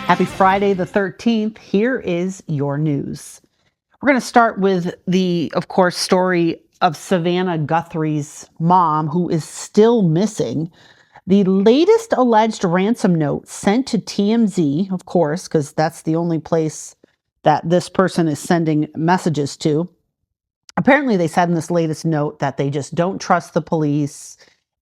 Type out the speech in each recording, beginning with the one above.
Happy Friday the 13th. Here is your news. We're going to start with the, of course, story of Savannah Guthrie's mom, who is still missing. The latest alleged ransom note sent to TMZ, of course, because that's the only place that this person is sending messages to. Apparently, they said in this latest note that they just don't trust the police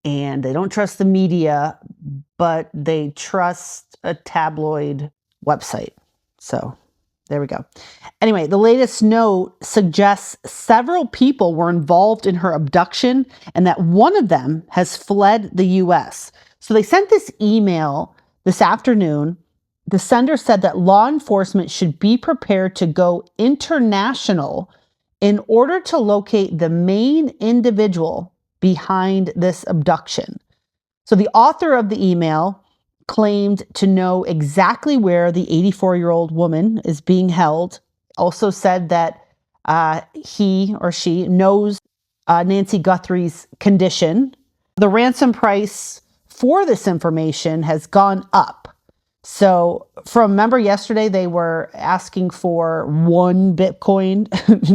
and they don't trust the media, but they trust a tabloid website. So there we go. Anyway, the latest note suggests several people were involved in her abduction and that one of them has fled the US. So they sent this email this afternoon. The sender said that law enforcement should be prepared to go international in order to locate the main individual behind this abduction. So the author of the email claimed to know exactly where the 84-year-old woman is being held. Also said that he or she knows Nancy Guthrie's condition. The ransom price for this information has gone up. So remember yesterday, they were asking for one Bitcoin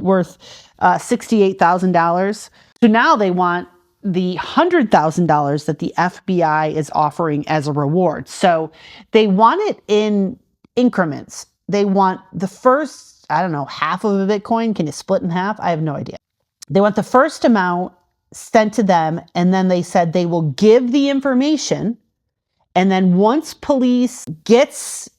worth $68,000. So now they want the $100,000 that the FBI is offering as a reward. So they want it in increments. They want the first, half of a Bitcoin. Can you split in half? I have no idea. They want the first amount sent to them, and then they said they will give the information. And then once police gets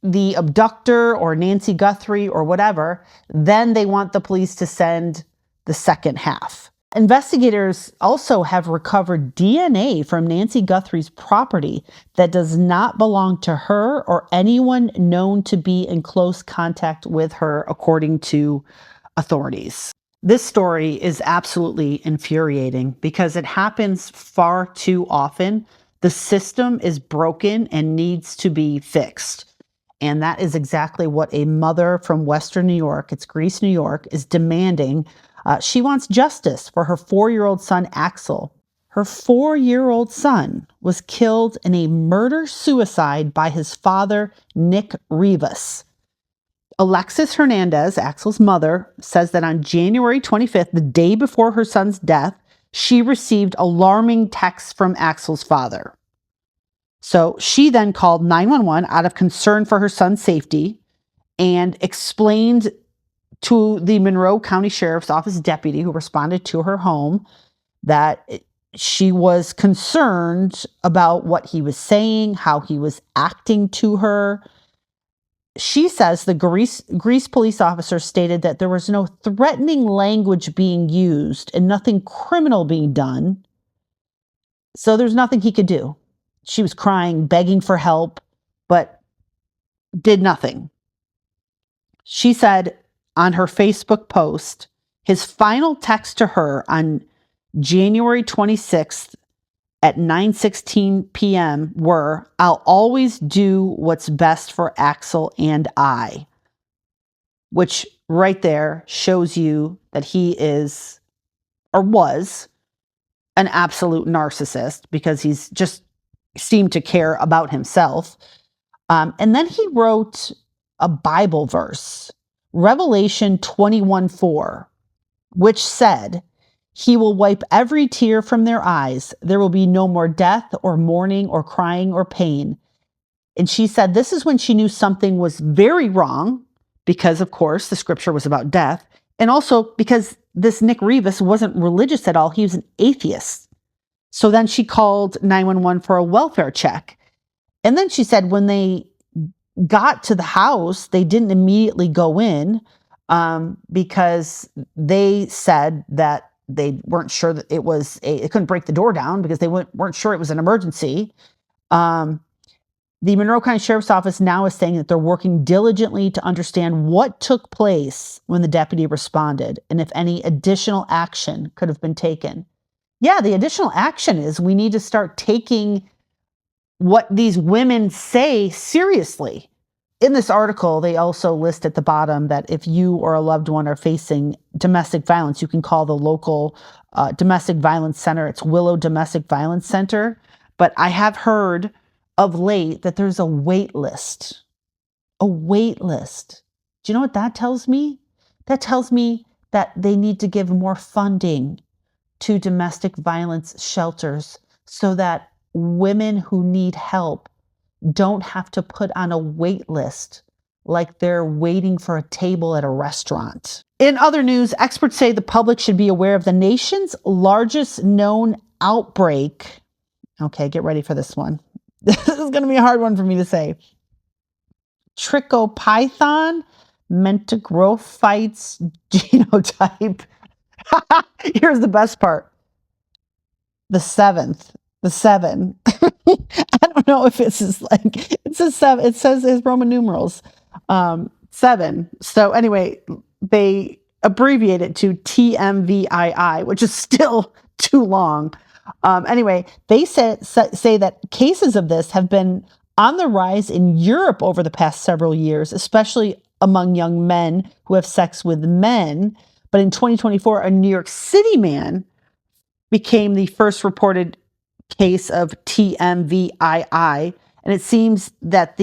the abductor or Nancy Guthrie or whatever, then they want the police to send the second half. Investigators also have recovered DNA from Nancy Guthrie's property that does not belong to her or anyone known to be in close contact with her, according to authorities. This story is absolutely infuriating because it happens far too often. The system is broken and needs to be fixed. And that is exactly what a mother from Western New York, it's Greece, New York, is demanding. She wants justice for her 4-year-old son, Axel. Her 4-year-old son was killed in a murder-suicide by his father, Nick Rivas. Alexis Hernandez, Axel's mother, says that on January 25th, the day before her son's death, she received alarming texts from Axel's father. So she then called 911 out of concern for her son's safety and explained to the Monroe County Sheriff's Office deputy who responded to her home that she was concerned about what he was saying, how he was acting to her. She says the Greece police officer stated that there was no threatening language being used and nothing criminal being done. So there's nothing he could do. She was crying, begging for help, but did nothing. She said on her Facebook post, his final text to her on January 26th at 9:16 p.m. were, "I'll always do what's best for Axel and I," which right there shows you that he is or was an absolute narcissist because he's just seemed to care about himself. And then he wrote a Bible verse, Revelation 21:4, which said, "He will wipe every tear from their eyes. There will be no more death or mourning or crying or pain." And she said this is when she knew something was very wrong because, of course, the scripture was about death. And also because this Nick Rivas wasn't religious at all. He was an atheist. So then she called 911 for a welfare check. And then she said when they got to the house, they didn't immediately go in because they said that they weren't sure that it couldn't break the door down because they weren't sure it was an emergency. The Monroe County Sheriff's Office now is saying that they're working diligently to understand what took place when the deputy responded and if any additional action could have been taken. Yeah, the additional action is we need to start taking what these women say seriously. In this article, they also list at the bottom that if you or a loved one are facing domestic violence, you can call the local domestic violence center. It's Willow Domestic Violence Center. But I have heard of late that there's a wait list. A wait list. Do you know what that tells me? That tells me that they need to give more funding to domestic violence shelters so that women who need help don't have to put on a wait list like they're waiting for a table at a restaurant. In other news, experts say the public should be aware of the nation's largest known outbreak. Okay, get ready for this one. This is going to be a hard one for me to say. Trichopython mentagrophytes genotype. Here's the best part. The seventh. The seven. I don't know if it's just like, it's a seven. It says it's Roman numerals. 7. So anyway, they abbreviate it to TMVII, which is still too long. Anyway, they say that cases of this have been on the rise in Europe over the past several years, especially among young men who have sex with men. But in 2024, a New York City man became the first reported case of TMVII. And it seems that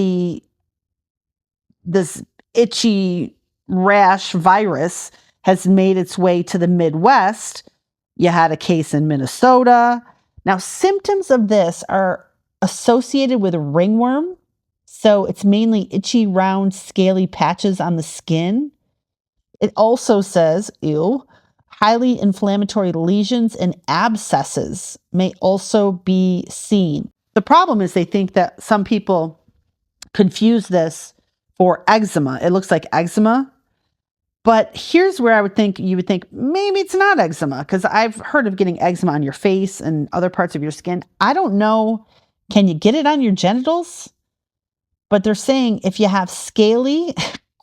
this itchy rash virus has made its way to the Midwest. You had a case in Minnesota. Now, symptoms of this are associated with ringworm. So it's mainly itchy, round, scaly patches on the skin. It also says, highly inflammatory lesions and abscesses may also be seen. The problem is they think that some people confuse this for eczema. It looks like eczema. But here's where you would think maybe it's not eczema, because I've heard of getting eczema on your face and other parts of your skin. I don't know. Can you get it on your genitals? But they're saying if you have scaly,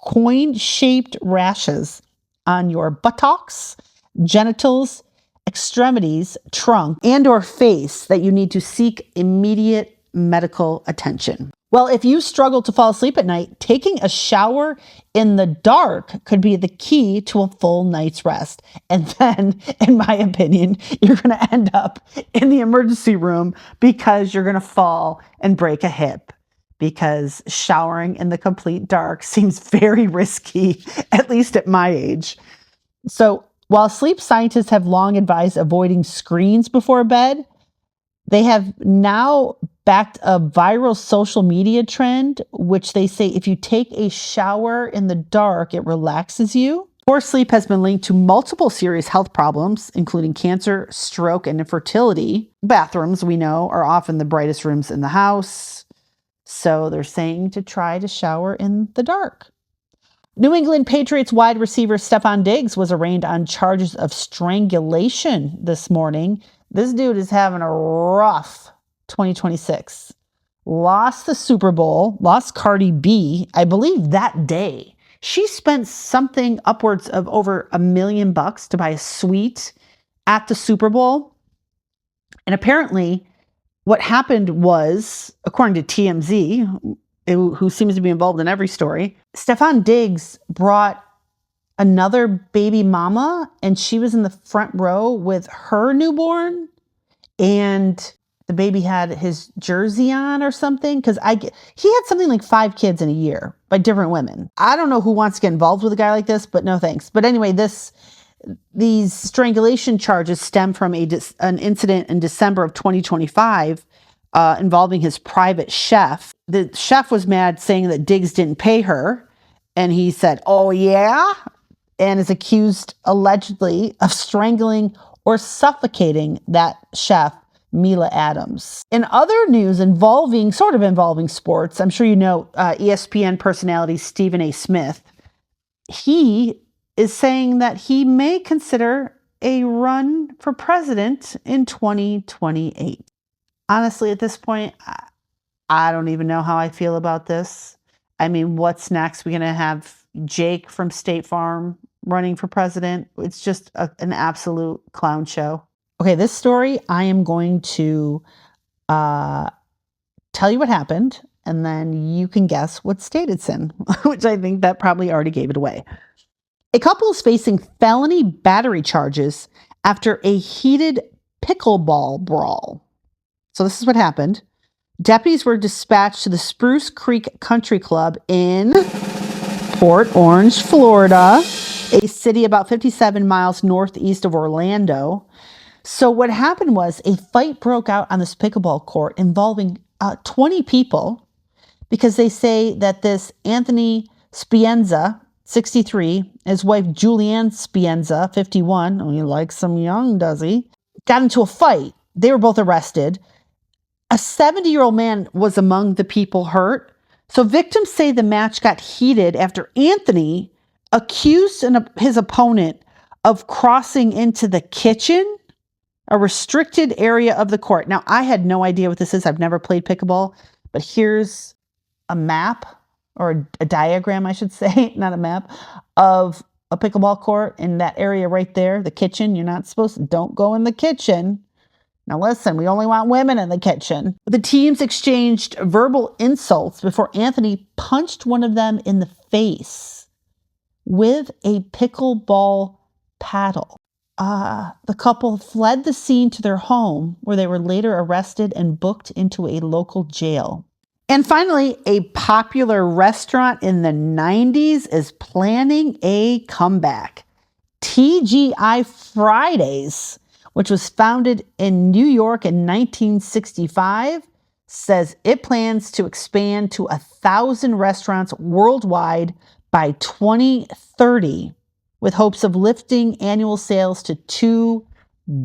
coin-shaped rashes on your buttocks, genitals, extremities, trunk, and or face, that you need to seek immediate medical attention. Well, if you struggle to fall asleep at night, taking a shower in the dark could be the key to a full night's rest. And then, in my opinion, you're going to end up in the emergency room because you're going to fall and break a hip. Because showering in the complete dark seems very risky, at least at my age. So while sleep scientists have long advised avoiding screens before bed, they have now backed a viral social media trend, which they say if you take a shower in the dark, it relaxes you. Poor sleep has been linked to multiple serious health problems, including cancer, stroke, and infertility. Bathrooms, we know, are often the brightest rooms in the house. So they're saying to try to shower in the dark. New England Patriots wide receiver Stefon Diggs was arraigned on charges of strangulation this morning. This dude is having a rough 2026. Lost the Super Bowl, lost Cardi B, I believe that day. She spent something upwards of over $1 million to buy a suite at the Super Bowl. And apparently what happened was, according to TMZ, who seems to be involved in every story, Stefon Diggs brought another baby mama, and she was in the front row with her newborn, and the baby had his jersey on or something, because he had something like 5 kids in a year by different women. I don't know who wants to get involved with a guy like this, but no thanks. But anyway, these strangulation charges stem from an incident in December of 2025 involving his private chef. The chef was mad, saying that Diggs didn't pay her, and he said, "Oh yeah," and is accused allegedly of strangling or suffocating that chef, Mila Adams. In other news involving sports, I'm sure you know ESPN personality Stephen A. Smith. He is saying that he may consider a run for president in 2028. Honestly, at this point, I don't even know how I feel about this. I mean, what's next? We're going to have Jake from State Farm running for president. It's just an absolute clown show. Okay, this story, I am going to tell you what happened, and then you can guess what state it's in, which I think that probably already gave it away. A couple is facing felony battery charges after a heated pickleball brawl. So this is what happened. Deputies were dispatched to the Spruce Creek Country Club in Port Orange, Florida, a city about 57 miles northeast of Orlando. So what happened was a fight broke out on this pickleball court involving 20 people, because they say that this Anthony Spienza, 63, his wife Julianne Spienza, 51, oh, he likes some young, does he? Got into a fight. They were both arrested. A 70-year-old man was among the people hurt. So victims say the match got heated after Anthony accused his opponent of crossing into the kitchen, a restricted area of the court. Now, I had no idea what this is. I've never played pickleball, but here's a map, or a diagram, I should say, not a map, of a pickleball court in that area right there, the kitchen. You're not supposed to, don't go in the kitchen. Now listen, we only want women in the kitchen. The teams exchanged verbal insults before Anthony punched one of them in the face with a pickleball paddle. The couple fled the scene to their home, where they were later arrested and booked into a local jail. And finally, a popular restaurant in the 90s is planning a comeback. TGI Fridays, which was founded in New York in 1965, says it plans to expand to 1,000 restaurants worldwide by 2030, with hopes of lifting annual sales to $2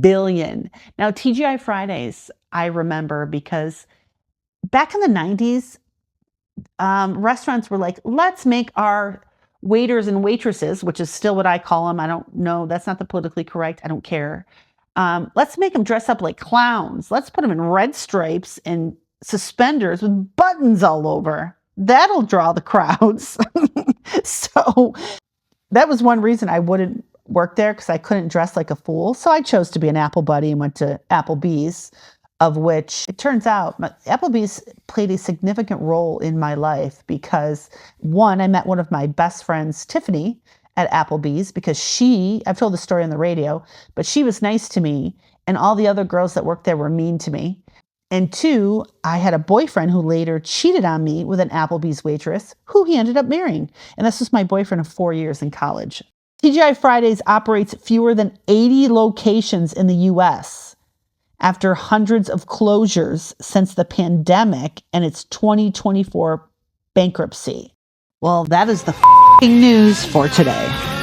billion. Now, TGI Fridays, I remember because back in the 90s, restaurants were like, let's make our waiters and waitresses, which is still what I call them. I don't know. That's not the politically correct. I don't care. Let's make them dress up like clowns. Let's put them in red stripes and suspenders with buttons all over. That'll draw the crowds. So that was one reason I wouldn't work there, because I couldn't dress like a fool. So I chose to be an Apple buddy and went to Applebee's, of which it turns out Applebee's played a significant role in my life because, one, I met one of my best friends, Tiffany, at Applebee's, because I've told the story on the radio, but she was nice to me, and all the other girls that worked there were mean to me. And two, I had a boyfriend who later cheated on me with an Applebee's waitress who he ended up marrying. And this was my boyfriend of 4 years in college. TGI Fridays operates fewer than 80 locations in the U.S. after hundreds of closures since the pandemic and its 2024 bankruptcy. Well, that is the news for today.